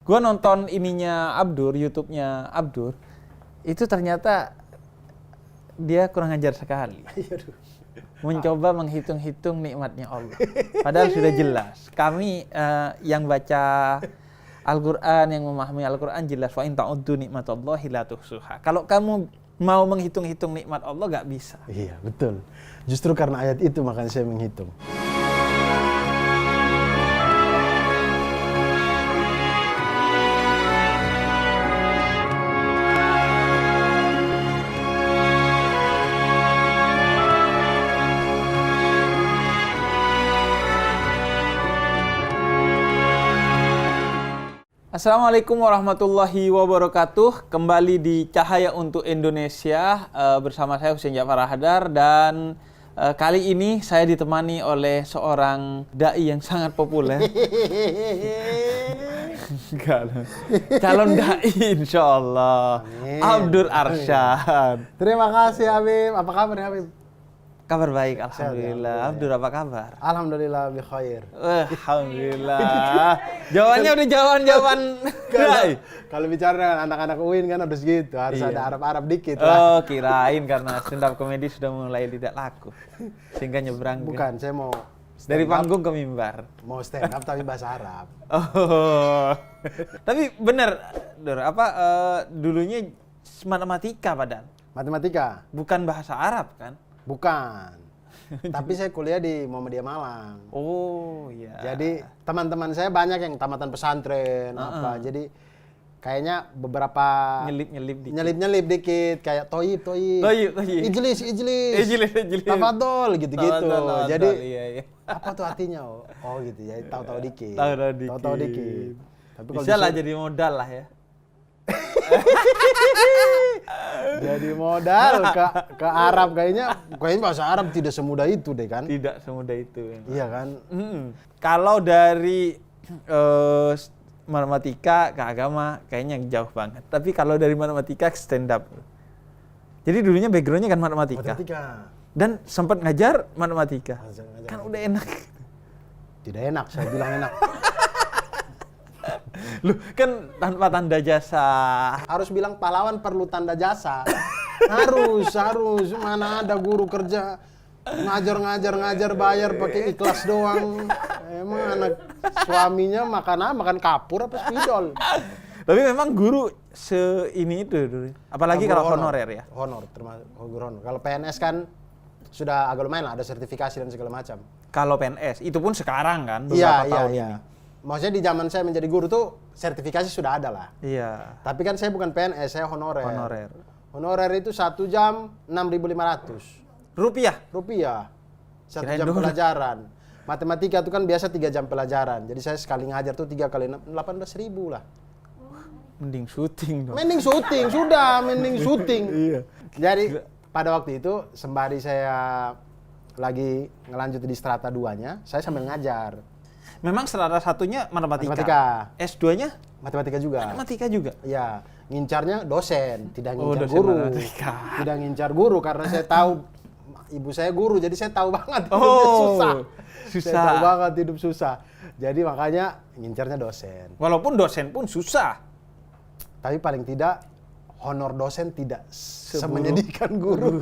Gua nonton ininya Abdur, YouTube-nya Abdur. Itu ternyata dia kurang ajar sekali. Mencoba menghitung-hitung nikmatnya Allah. Padahal sudah jelas. Kami yang baca Al-Quran, yang memahami Al-Quran jelas. Wa in ta'uddu nikmatallahi la tuhsuha. Kalau kamu mau menghitung-hitung nikmat Allah, gak bisa. Iya, betul. Justru karena ayat itu makanya saya menghitung. Assalamualaikum warahmatullahi wabarakatuh. Kembali di Cahaya untuk Indonesia bersama saya Husein Ja'far Hadar, dan kali ini saya ditemani oleh seorang dai yang sangat populer. Calon dai insyaallah. Abdur Arsyad. Terima kasih Habib. Apa kabar Habib? Kabar baik, alhamdulillah. Abdur, apa kabar? Alhamdulillah bi khair. Alhamdulillah. Jawabannya udah jawaban Kalau bicara dengan anak-anak UIN kan harus gitu, harus ada Arab-Arab dikit Oh, lah. kirain karena stand up comedy sudah mulai tidak laku. Sehingga nyebrang. Bukan, saya mau dari panggung ke mimbar. Mau stand up tapi bahasa Arab. Oh. Tapi bener, Dur, dulunya matematika padahal. Matematika? Bukan bahasa Arab kan? Bukan. Tapi saya kuliah di Muhammadiyah Malang. Oh, iya. Jadi teman-teman saya banyak yang tamatan pesantren apa. Jadi kayaknya beberapa nyelip dikit kayak toyib. Ijlis. Tafadhol gitu-gitu. Jadi iya. apa tuh artinya? Oh gitu ya, tahu-tahu dikit. Tahu-tahu dikit. Tapi kalau bisa lah jadi modal lah ya. Jadi modal ke Arab kayaknya bahasa Arab tidak semudah itu deh kan? Tidak semudah itu. Iya kan? Kalau dari matematika ke agama kayaknya jauh banget. Tapi kalau dari matematika ke stand up. Jadi dulunya backgroundnya kan matematika. Dan sempat ngajar matematika. Kan udah enak. Tidak enak, saya bilang enak. Loh, kan tanpa tanda jasa. Harus bilang pahlawan perlu tanda jasa. Harus. Mana ada guru kerja ngajar bayar pakai ikhlas doang. Emang anak suaminya makan kapur apa spidol. Tapi memang guru ini itu dulu. Apalagi kalau honorer ya. Honor, termasuk guru honor. Kalau PNS kan sudah agak lumayan lah, ada sertifikasi dan segala macam. Kalau PNS, itu pun sekarang kan beberapa tahun ini. Maksudnya di zaman saya menjadi guru tuh sertifikasi sudah ada lah. Iya. Tapi kan saya bukan PNS, saya honorer. Honorer itu 1 jam 6.500. Rupiah. 1 jam pelajaran. Matematika itu kan biasa 3 jam pelajaran. Jadi saya sekali ngajar tuh 3 kali 6, 18.000 lah. Mending syuting dong. Mending syuting. Iya. Jadi pada waktu itu sembari saya lagi ngelanjut di strata 2-nya, saya sambil ngajar. Memang strata 1-nya matematika. S2-nya? Matematika juga. Iya, ngincarnya dosen, tidak ngincar guru. Matematika. Tidak ngincar guru karena saya tahu ibu saya guru, jadi saya tahu banget susah. Saya tahu banget hidup susah. Jadi makanya ngincarnya dosen. Walaupun dosen pun susah. Tapi paling tidak honor dosen tidak semenyedihkan guru.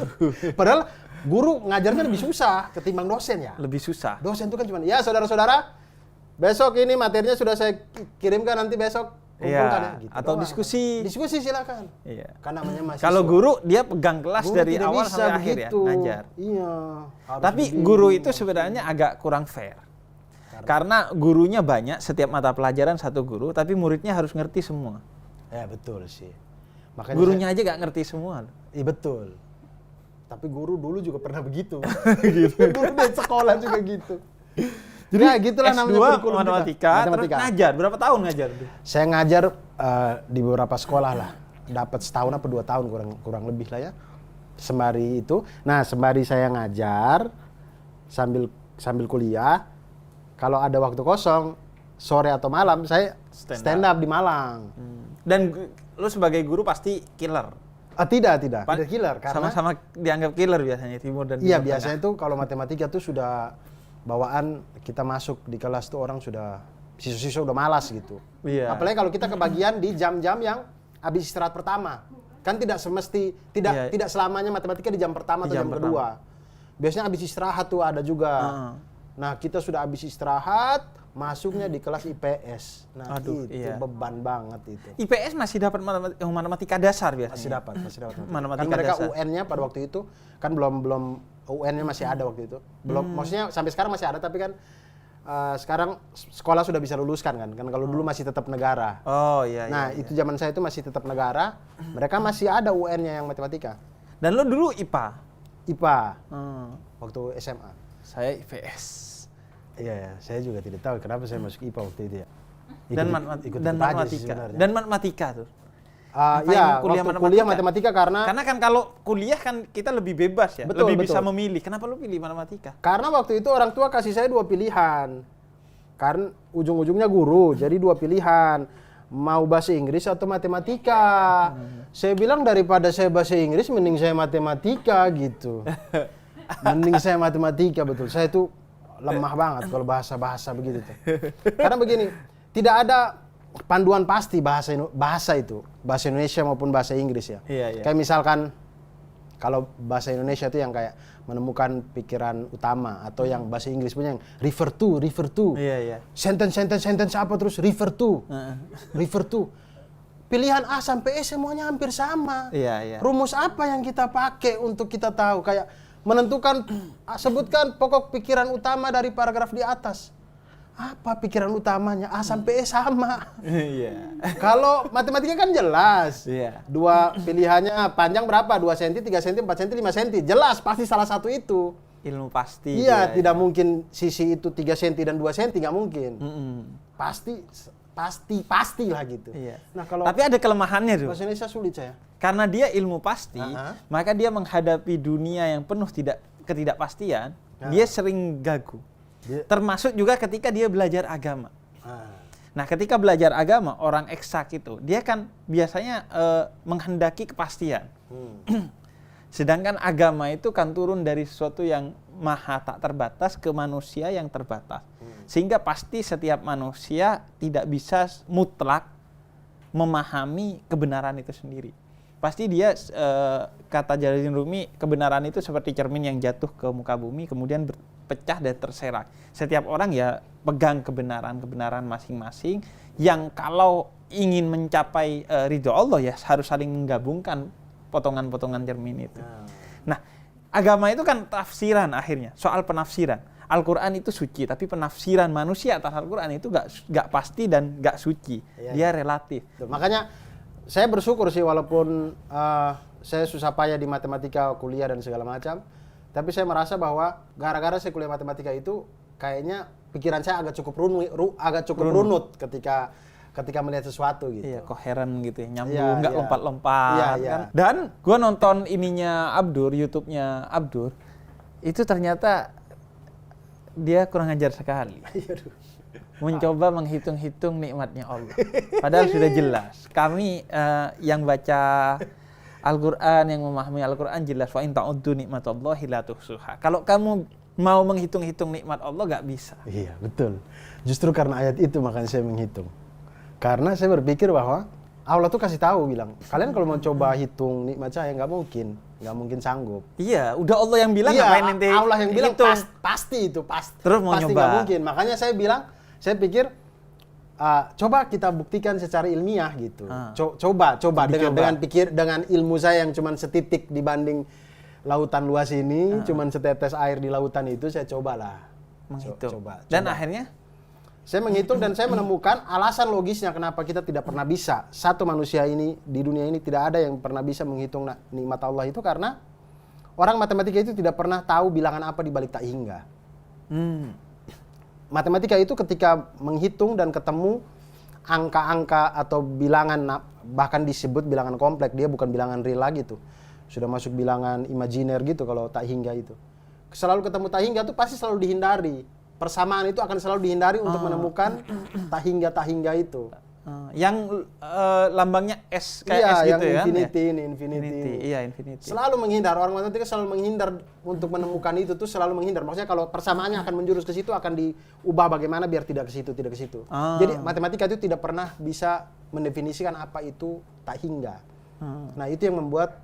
Padahal guru ngajarnya lebih susah ketimbang dosen ya. Lebih susah. Dosen itu kan cuma, ya saudara-saudara, besok ini materinya sudah saya kirimkan, nanti besok kumpulkan ya. Gitu atau diskusi. Diskusi silakan. Iya. Kan namanya mahasiswa. Kalau guru dia pegang kelas guru dari awal sampai akhir ya, ngajar. Iya. Tapi guru itu sebenarnya agak kurang fair. Karena gurunya banyak, setiap mata pelajaran satu guru, tapi muridnya harus ngerti semua. Ya betul sih. Makanya gurunya aja gak ngerti semua. Iya betul. Tapi guru dulu juga pernah begitu. Guru di sekolah juga gitu. Jadi ya, gitulah namanya kurikulum matematika. Terus ngajar, berapa tahun ngajar? Saya ngajar di beberapa sekolah lah. Dapat setahun apa 2 tahun kurang lebih lah ya. Sembari itu. Nah, sembari saya ngajar sambil kuliah, kalau ada waktu kosong sore atau malam saya stand up di Malang. Dan lu sebagai guru pasti killer. Tidak killer karena sama-sama dianggap killer biasanya timur dan iya biasanya itu kalau matematika tuh sudah bawaan kita masuk di kelas tuh orang sudah siswa-siswa udah malas gitu. Iya. Apalagi kalau kita kebagian di jam-jam yang habis istirahat pertama. Kan tidak tidak selamanya matematika di jam pertama atau jam kedua. Biasanya habis istirahat tuh ada juga. Nah, kita sudah habis istirahat, masuknya di kelas IPS. Nah, Aduh, itu beban banget itu. IPS masih dapat matematika dasar biasanya. Masih dapat. Matematika Kan mereka dasar. UN-nya pada waktu itu kan belum UN-nya masih ada waktu itu. Belum, maksudnya sampai sekarang masih ada, tapi kan sekarang sekolah sudah bisa luluskan kan kalau dulu masih tetap negara. Oh iya. Nah, itu zaman saya itu masih tetap negara, mereka masih ada UN-nya yang matematika. Dan lo dulu IPA? IPA. Waktu SMA. Saya IPS. Iya, saya juga tidak tahu kenapa saya masuk IPA waktu itu ya. Dan matematika tuh. Iya, kuliah matematika karena kan kalau kuliah kan kita lebih bebas ya, betul, lebih bisa memilih. Kenapa lu pilih matematika? Karena waktu itu orang tua kasih saya 2 pilihan. Karena ujung-ujungnya guru, jadi 2 pilihan. Mau bahasa Inggris atau matematika. Saya bilang daripada saya bahasa Inggris, mending saya matematika gitu. Mending saya matematika, betul. Saya tuh lemah banget kalau bahasa-bahasa begitu tuh. Karena begini, tidak ada panduan pasti bahasa Indonesia maupun bahasa Inggris ya. Iya. Kayak misalkan kalau bahasa Indonesia itu yang kayak menemukan pikiran utama, atau yang bahasa Inggris punya yang refer to. Iya. Sentence apa terus refer to. Pilihan A sampai E semuanya hampir sama. Iya. Rumus apa yang kita pakai untuk kita tahu kayak menentukan sebutkan pokok pikiran utama dari paragraf di atas. Apa pikiran utamanya? A sampai E sama. Iya. Kalau matematika kan jelas. Iya. 2 pilihannya panjang berapa? 2 cm, 3 cm, 4 cm, 5 cm. Jelas pasti salah satu itu. Ilmu pasti. Iya, tidak mungkin sisi itu 3 cm dan 2 cm, nggak mungkin. Pastilah gitu. Iya. Nah, kalau tapi ada kelemahannya tuh. bahasa Indonesia sulit saya. Karena dia ilmu pasti, maka dia menghadapi dunia yang penuh ketidakpastian, dia sering gagu. Termasuk juga ketika dia belajar agama. Nah, ketika belajar agama, orang eksak itu, dia kan biasanya menghendaki kepastian. Sedangkan agama itu kan turun dari sesuatu yang maha tak terbatas ke manusia yang terbatas. Sehingga pasti setiap manusia tidak bisa mutlak memahami kebenaran itu sendiri. Pasti dia, kata Jalaluddin Rumi, kebenaran itu seperti cermin yang jatuh ke muka bumi, kemudian pecah dan terserak. Setiap orang ya pegang kebenaran masing-masing, yang kalau ingin mencapai ridho Allah ya harus saling menggabungkan potongan-potongan cermin itu. Nah, agama itu kan tafsiran akhirnya, soal penafsiran. Al-Quran itu suci, tapi penafsiran manusia atas Al-Quran itu gak pasti dan gak suci. Dia relatif. Makanya saya bersyukur sih, walaupun saya susah payah di matematika, kuliah dan segala macam, tapi saya merasa bahwa gara-gara saya kuliah matematika itu kayaknya pikiran saya agak cukup runut ketika melihat sesuatu gitu. Iya, koheren gitu ya, nyambung, nggak lompat-lompat. Iya. Kan? Dan gue nonton ininya Abdur, YouTube-nya Abdur, itu ternyata dia kurang ajar sekali. Mencoba menghitung-hitung nikmatnya Allah. Padahal sudah jelas. Kami yang baca Al-Quran, yang memahami Al-Quran jelas. Wa in ta'uddu nikmatallahi la tuhsuha. Kalau kamu mau menghitung-hitung nikmat Allah, gak bisa. Iya, betul. Justru karena ayat itu makanya saya menghitung. Karena saya berpikir bahwa Allah tuh kasih tahu, bilang, kalian kalau mau coba hitung nikmat saya nggak mungkin sanggup. Iya, udah Allah yang bilang, ngapain nanti Allah yang bilang pasti. Terus mau pasti nyoba. Nggak mungkin. Makanya saya pikir coba kita buktikan secara ilmiah gitu. Coba dengan ilmu saya yang cuma setitik dibanding lautan luas ini, cuma setetes air di lautan itu, saya cobalah menghitung. Dan akhirnya saya menghitung dan saya menemukan alasan logisnya kenapa kita tidak pernah bisa. Satu manusia ini di dunia ini tidak ada yang pernah bisa menghitung nikmat Allah itu, karena orang matematika itu tidak pernah tahu bilangan apa di balik tak hingga. Matematika itu ketika menghitung dan ketemu angka-angka atau bilangan, bahkan disebut bilangan kompleks, dia bukan bilangan real lagi tuh. Sudah masuk bilangan imajiner gitu kalau tak hingga itu. Selalu ketemu tak hingga tuh pasti selalu dihindari. Persamaan itu akan selalu dihindari untuk menemukan tak hingga itu. Yang lambangnya S kayak Iya, S yang gitu ya. infinity ini, infinity. Iya, infinity. Selalu menghindar, orang matematika selalu menghindar untuk menemukan itu tuh selalu menghindar. Maksudnya kalau persamaannya akan menjurus ke situ akan diubah bagaimana biar tidak ke situ, tidak ke situ. Jadi matematika itu tidak pernah bisa mendefinisikan apa itu tak hingga. Nah, itu yang membuat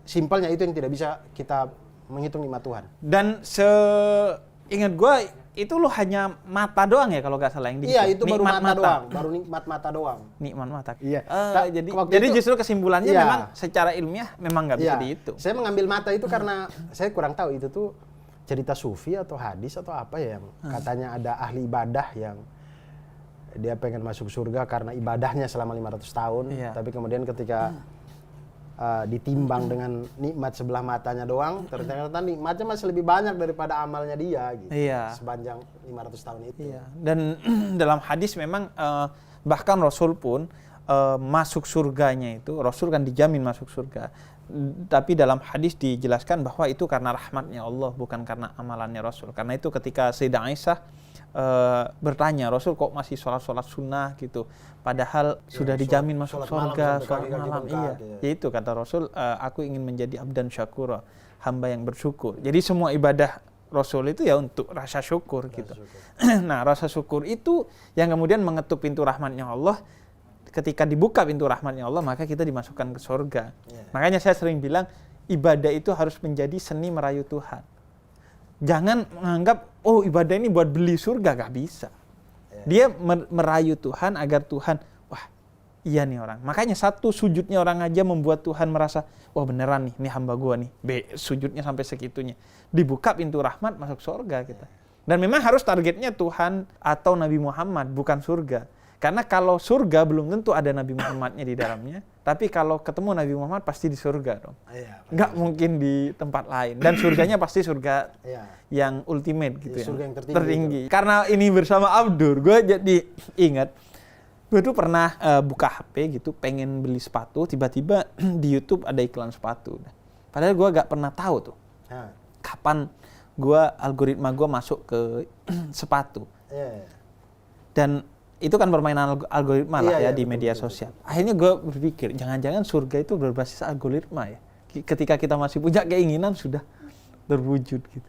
simpelnya itu yang tidak bisa kita menghitung nikmat Tuhan. Dan seingat gue itu lo hanya mata doang ya kalau nggak salah yang Iya, itu baru nikmat mata doang, baru nikmat mata doang. Nikmat mata. Iya. Jadi justru kesimpulannya memang secara ilmiah memang nggak bisa dihitung. Saya mengambil mata itu karena saya kurang tahu itu tuh cerita sufi atau hadis atau apa ya yang katanya ada ahli ibadah yang dia pengen masuk surga karena ibadahnya selama 500 tahun, tapi kemudian ketika ditimbang dengan nikmat sebelah matanya doang, ternyata nikmatnya masih lebih banyak daripada amalnya dia gitu. Sepanjang 500 tahun itu. Dan dalam hadis memang bahkan Rasul pun masuk surganya itu, Rasul kan dijamin masuk surga. Tapi dalam hadis dijelaskan bahwa itu karena rahmatnya Allah, bukan karena amalannya Rasul. Karena itu ketika Sayyidah Aisyah bertanya, Rasul kok masih sholat sunnah gitu, padahal sudah dijamin masuk surga, sholat malam. Ya itu kata Rasul, aku ingin menjadi abdan syakura, hamba yang bersyukur. Jadi semua ibadah Rasul itu ya untuk rasa syukur gitu. Nah, rasa syukur itu yang kemudian mengetuk pintu rahmatnya Allah. Ketika dibuka pintu rahmatnya Allah, maka kita dimasukkan ke surga. Makanya saya sering bilang, ibadah itu harus menjadi seni merayu Tuhan. Jangan menganggap, oh ibadah ini buat beli surga, gak bisa. Dia merayu Tuhan agar Tuhan, wah iya nih orang. Makanya satu sujudnya orang aja membuat Tuhan merasa, wah beneran nih, ini hamba gua nih. Sujudnya sampai segitunya. Dibuka pintu rahmat, masuk surga kita. Dan memang harus targetnya Tuhan atau Nabi Muhammad, bukan surga. Karena kalau surga belum tentu ada Nabi Muhammadnya di dalamnya. Tapi kalau ketemu Nabi Muhammad pasti di surga dong. Nggak mungkin di tempat lain. Dan surganya pasti surga yang ultimate gitu ya. Surga yang tertinggi. Karena ini bersama Abdur, gue jadi ingat. Gue tuh pernah buka HP gitu, pengen beli sepatu. Tiba-tiba di YouTube ada iklan sepatu. Padahal gue nggak pernah tahu tuh. Kapan algoritma gue masuk ke sepatu. Dan itu kan permainan algoritma lah ya di media sosial. Akhirnya gue berpikir, jangan-jangan surga itu berbasis algoritma ya. Ketika kita masih punya keinginan sudah terwujud gitu.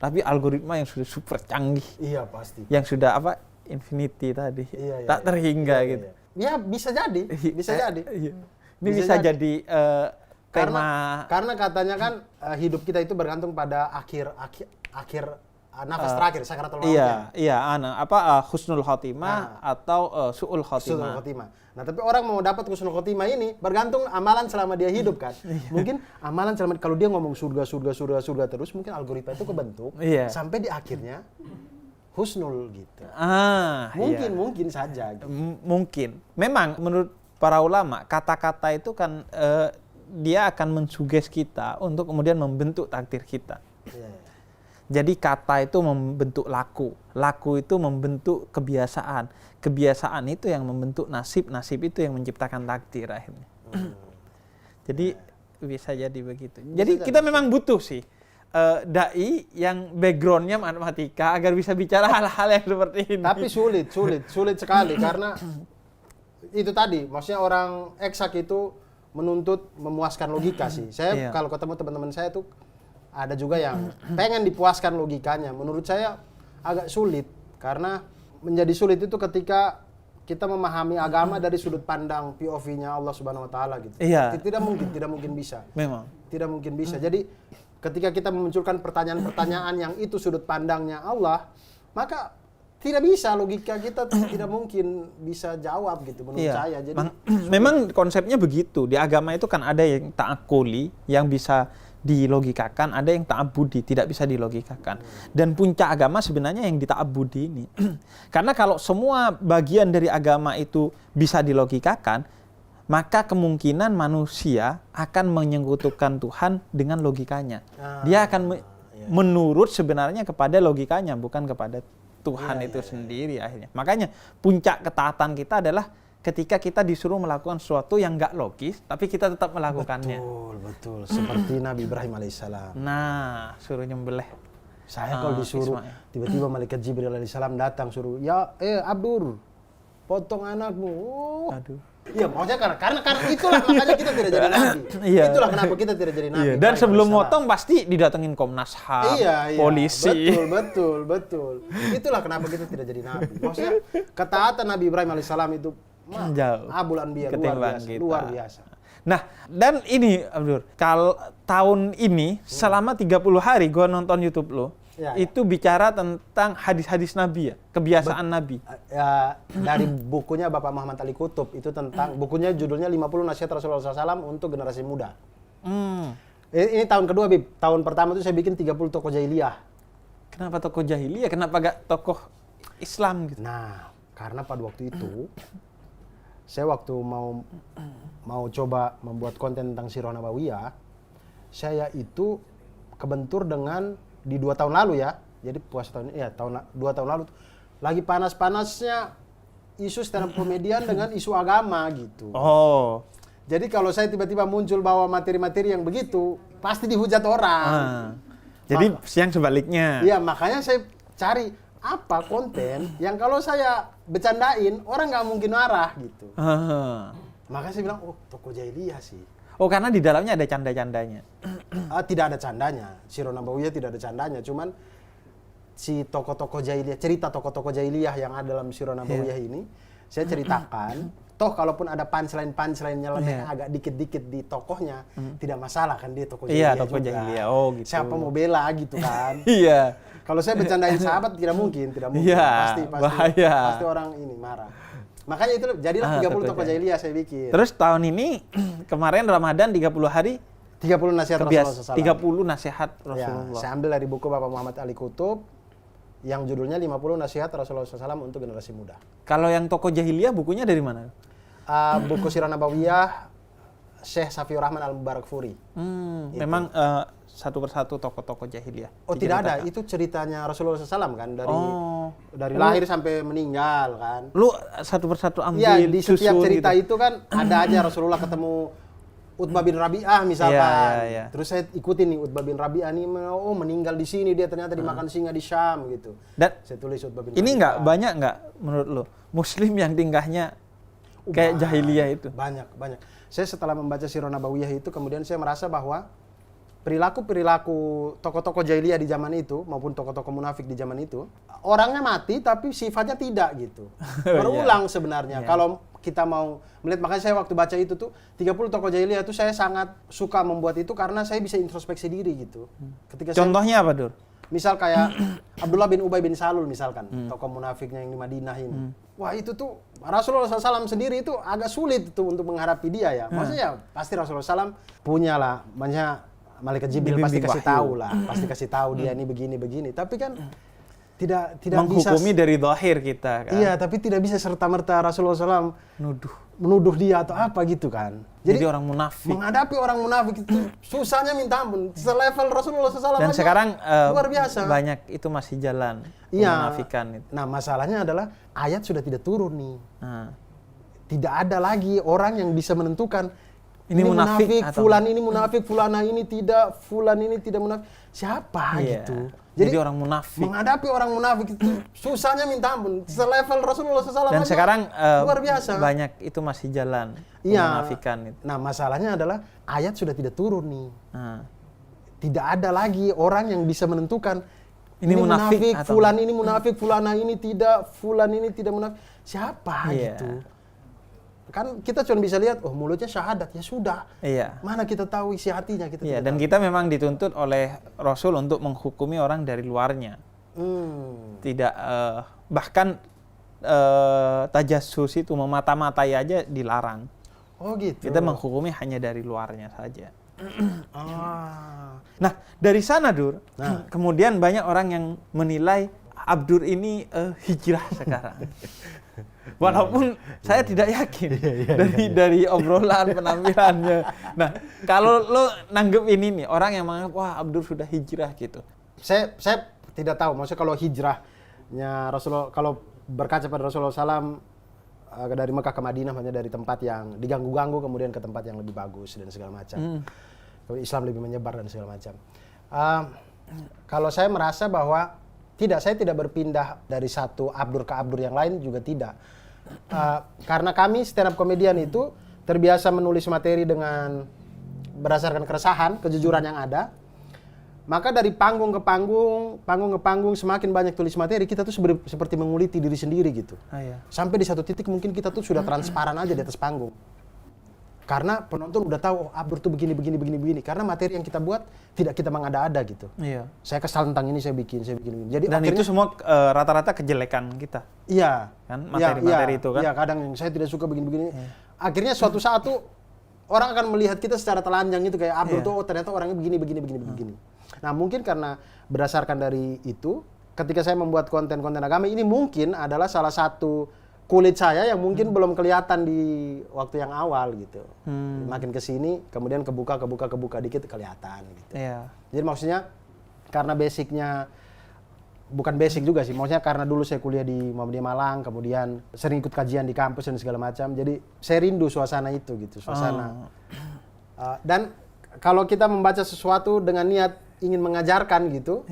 Tapi algoritma yang sudah super canggih. Iya pasti. Yang sudah infinity tadi. Tak terhingga gitu. Ya bisa jadi, bisa jadi. Ini bisa jadi tema. Karena katanya kan hidup kita itu bergantung pada akhir nafas terakhir, sakaratul maut. Husnul khotimah atau su'ul khotimah. Nah, tapi orang mau dapat husnul khotimah ini bergantung amalan selama dia hidup kan. Mungkin amalan selama kalau dia ngomong surga terus, mungkin algoritma itu kebentuk sampai di akhirnya husnul gitu. Mungkin saja. Gitu. Mungkin. Memang menurut para ulama, kata-kata itu kan dia akan mensuges kita untuk kemudian membentuk takdir kita. Jadi kata itu membentuk laku. Laku itu membentuk kebiasaan. Kebiasaan itu yang membentuk nasib. Nasib itu yang menciptakan takdir akhirnya. Jadi bisa jadi begitu. Jadi kita memang butuh sih dai yang backgroundnya matematika agar bisa bicara hal-hal yang seperti ini. Tapi sulit sekali karena itu tadi. Maksudnya orang eksak itu menuntut memuaskan logika sih. Saya kalau ketemu teman-teman saya tuh ada juga yang pengen dipuaskan logikanya. Menurut saya agak sulit. Karena menjadi sulit itu ketika kita memahami agama dari sudut pandang POV-nya Allah Subhanahu wa taala gitu. Tidak mungkin bisa. Memang. Tidak mungkin bisa. Jadi ketika kita memunculkan pertanyaan-pertanyaan yang itu sudut pandangnya Allah, maka tidak bisa, logika kita tidak mungkin bisa jawab gitu menurut saya. Jadi memang konsepnya begitu. Di agama itu kan ada yang ta'akuli, yang bisa dilogikakan, ada yang ta'abudi, tidak bisa dilogikakan. Dan puncak agama sebenarnya yang dita'abudi ini. Karena kalau semua bagian dari agama itu bisa dilogikakan, maka kemungkinan manusia akan menyekutukan Tuhan dengan logikanya. Dia akan menurut sebenarnya kepada logikanya, bukan kepada Tuhan itu sendiri akhirnya. Makanya puncak ketaatan kita adalah ketika kita disuruh melakukan sesuatu yang nggak logis, tapi kita tetap melakukannya. Betul. Seperti Nabi Ibrahim alaihissalam. Nah, suruh nyembelih. Saya kalau disuruh, tiba-tiba malaikat Jibril alaihissalam datang suruh, Abdur, potong anakmu. Aduh. Iya, maksudnya karena itulah makanya kita tidak jadi nabi. Iya. Itulah kenapa kita tidak jadi nabi. Iya. Dan sebelum motong pasti didatengin Komnas HAM, iya, polisi. Betul. Itulah kenapa kita tidak jadi nabi. Maksudnya ketaatan Nabi Ibrahim alaihissalam itu jauh. Abul Anbiya luar biasa. Nah, dan ini Abdur, kalau tahun ini selama 30 hari gua nonton YouTube lo, itu bicara tentang hadis-hadis Nabi ya, kebiasaan Nabi. Ya, dari bukunya Bapak Muhammad Ali Kutub itu tentang bukunya judulnya 50 Nasihat Rasulullah SAW untuk generasi muda. Ini tahun kedua, Bib. Tahun pertama itu saya bikin 30 tokoh jahiliyah. Kenapa tokoh jahiliyah? Kenapa gak tokoh Islam gitu? Nah, karena pada waktu itu saya waktu mau coba membuat konten tentang Sirah Nabawiyah, saya itu kebentur dengan di 2 tahun lalu ya. Jadi puasa tahun ini ya 2 tahun lalu lagi panas-panasnya isu stand up komedian dengan isu agama gitu. Oh. Jadi kalau saya tiba-tiba muncul bawa materi-materi yang begitu, pasti dihujat orang. Jadi yang sebaliknya. Iya, makanya saya cari apa konten yang kalau saya bercandain orang nggak mungkin marah gitu. Makanya saya bilang, oh tokoh jahiliyah sih. Oh, karena di dalamnya ada canda-candanya. Tidak ada candanya. Sirah Nabawiyah tidak ada candanya, cuman si tokoh-tokoh jahiliyah, cerita tokoh-tokoh jahiliyah yang ada dalam Sirah Nabawiyah ini saya ceritakan. Toh kalaupun ada punchline nyeleneh agak dikit-dikit di tokohnya, tidak masalah kan, dia tokoh jahiliyah. Iya, tokoh jahiliyah. Oh, gitu. Siapa mau bela gitu kan. Iya. Kalau saya bercandain sahabat tidak mungkin. Iya, bahaya. Pasti orang ini marah. Makanya itu jadilah 30 tokoh jahiliyah saya bikin. Terus tahun ini kemarin Ramadan 30 hari 30 nasihat Rasulullah SAW. 30 nasihat Rasulullah. Ya, saya ambil dari buku Bapak Muhammad Ali Kutub yang judulnya 50 nasihat Rasulullah SAW untuk generasi muda. Kalau yang tokoh jahiliyah bukunya dari mana? Buku Sirah Nabawiyah Syekh Safiur Rahman Al-Mubarakfuri. Memang satu persatu tokoh-tokoh jahiliyah. Oh, tidak ada. Itu ceritanya Rasulullah SAW kan dari lahir sampai meninggal kan. Lu satu persatu ambil. Iya, di setiap cerita gitu. itu kan ada aja Rasulullah ketemu Utbah bin Rabi'ah misalkan. Iya. Terus saya ikutin nih Utbah bin Rabi'ah nih, oh meninggal di sini, dia ternyata dimakan singa di Syam gitu. Dan saya tulis Utbah bin ini Rabi'ah. banyak nggak menurut lo Muslim yang tingkahnya kayak jahiliyah itu? Banyak. Saya setelah membaca Sirah Nabawiyah itu kemudian saya merasa bahwa perilaku tokoh-tokoh jahiliyah di zaman itu maupun tokoh-tokoh munafik di zaman itu, orangnya mati tapi sifatnya tidak gitu. Berulang sebenarnya. Kalau kita mau melihat, makanya saya waktu baca itu tuh 30 tokoh jahiliyah itu saya sangat suka membuat itu karena saya bisa introspeksi diri gitu. Contohnya apa, Dur? Misal kayak Abdullah bin Ubay bin Salul misalkan, tokoh munafiknya yang di Madinah ini. Wah, itu tuh Rasulullah SAW sendiri itu agak sulit tuh untuk menghadapi dia ya. Maksudnya pasti Rasulullah SAW punya lah, maksudnya Malaikat Jibril pasti kasih tahu lah, pasti kasih tahu dia ini begini. Tapi kan tidak menghukumi bisa, dari zahir kita kan. Iya, tapi tidak bisa serta-merta Rasulullah SAW menuduh dia atau apa gitu kan. Jadi orang munafik. Menghadapi orang munafik itu susahnya minta ampun. Selevel Rasulullah SAW dan aja sekarang luar biasa. Banyak itu masih jalan munafikan itu. Nah, masalahnya adalah ayat sudah tidak turun nih. Tidak ada lagi orang yang bisa menentukan ini munafik, fulan ini munafik, fulana ini tidak, fulan ini tidak munafik. Siapa gitu? Jadi orang munafik. Menghadapi orang munafik itu susahnya minta ampun. Selevel Rasulullah SAW dan aja sekarang luar biasa. Banyak itu masih jalan munafikan itu. Nah, masalahnya adalah ayat sudah tidak turun nih. Tidak ada lagi orang yang bisa menentukan ini munafik, fulan ini munafik, fulana ini tidak, fulan ini tidak munafik. Siapa gitu? Kan kita cuma bisa lihat, oh mulutnya syahadat, ya sudah. Mana kita tahu isi hatinya, kita dan tahu. Kita memang dituntut oleh Rasul untuk menghukumi orang dari luarnya. Tidak bahkan tajassus itu memata-matai aja dilarang. Oh gitu. Kita menghukumi hanya dari luarnya saja. Nah, dari sana Dur, kemudian banyak orang yang menilai Abdur ini hijrah sekarang. Walaupun saya tidak yakin dari obrolan penampilannya. Nah, kalau lo nanggep ini nih, orang yang menganggap wah Abdur sudah hijrah gitu. Saya tidak tahu, maksudnya kalau hijrahnya Rasulullah, kalau berkaca pada Rasulullah SAW dari Mekah ke Madinah, maksudnya dari tempat yang diganggu-ganggu kemudian ke tempat yang lebih bagus dan segala macam. Islam lebih menyebar dan segala macam. Kalau saya merasa bahwa saya tidak berpindah dari satu Abdur ke Abdur yang lain juga tidak. karena kami stand up comedian itu terbiasa menulis materi dengan berdasarkan keresahan, kejujuran yang ada. Maka dari panggung ke panggung, semakin banyak tulis materi, kita tuh seperti menguliti diri sendiri gitu. Iya. Sampai di satu titik mungkin kita tuh sudah transparan aja di atas panggung. Karena penonton udah tahu, Abdur tuh begini. Karena materi yang kita buat tidak kita mengada-ada gitu. Iya. Saya kesal tentang ini, saya bikin. Jadi Dan akhirnya, itu semua rata-rata kejelekan kita. iya. Kan materi-materi itu kan. Iya, kadang saya tidak suka begini. Akhirnya suatu saat tuh orang akan melihat kita secara telanjang gitu, kayak Abdur tuh ternyata orangnya begini. Nah, mungkin karena berdasarkan dari itu, ketika saya membuat konten-konten agama ini mungkin adalah salah satu kulit saya yang mungkin belum kelihatan di waktu yang awal gitu. Makin ke sini kemudian kebuka dikit kelihatan gitu. Iya. Jadi maksudnya karena basicnya bukan basic juga sih, maksudnya karena dulu saya kuliah di Muhammadiyah Malang, kemudian sering ikut kajian di kampus dan segala macam. Jadi saya rindu suasana itu gitu, suasana. Dan kalau kita membaca sesuatu dengan niat ingin mengajarkan gitu,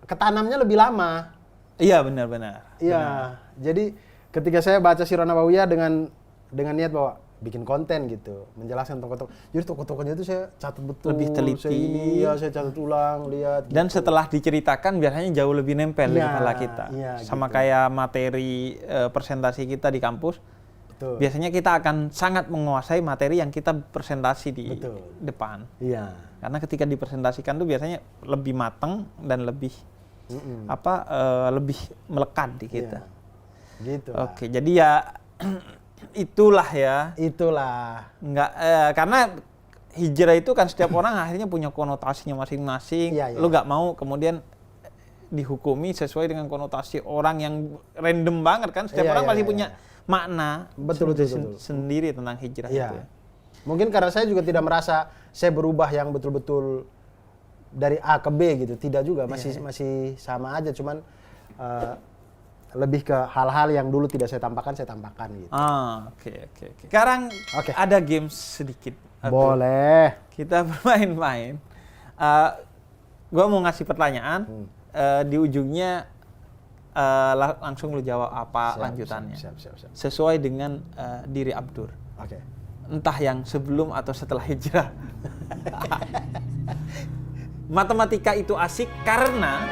ketanamnya lebih lama. Iya, benar. Iya. Jadi ketika saya baca Sirah Nabawiyah dengan niat bahwa bikin konten gitu, menjelaskan tokoh-tokoh. Jadi tokoh-tokohnya itu saya catat betul. Lebih teliti. Saya catat ulang, lihat. Dan gitu. setelah diceritakan biasanya jauh lebih nempel di kepala kita. Iya, Sama gitu. kayak materi presentasi kita di kampus. Betul. Biasanya kita akan sangat menguasai materi yang kita presentasi di depan. Iya. Karena ketika dipresentasikan tuh biasanya lebih mateng dan lebih lebih melekat di kita. Iya. Gitu. Oke, jadi ya itulah ya. Itulah. Enggak karena hijrah itu kan setiap orang akhirnya punya konotasinya masing-masing. Iya. Lu nggak mau kemudian dihukumi sesuai dengan konotasi orang yang random banget kan. Setiap orang pasti punya makna betul. sendiri tentang hijrah Iya. itu. Mungkin karena saya juga tidak merasa saya berubah yang betul-betul dari A ke B gitu, tidak juga, masih sama aja, cuman lebih ke hal-hal yang dulu tidak saya tampakkan gitu. Oke. Sekarang ada games sedikit. Boleh. Kita bermain-main. Gua mau ngasih pertanyaan, di ujungnya langsung lu jawab apa lanjutannya. Siap. Sesuai dengan diri Abdur. Oke. Entah yang sebelum atau setelah hijrah. Matematika itu asik karena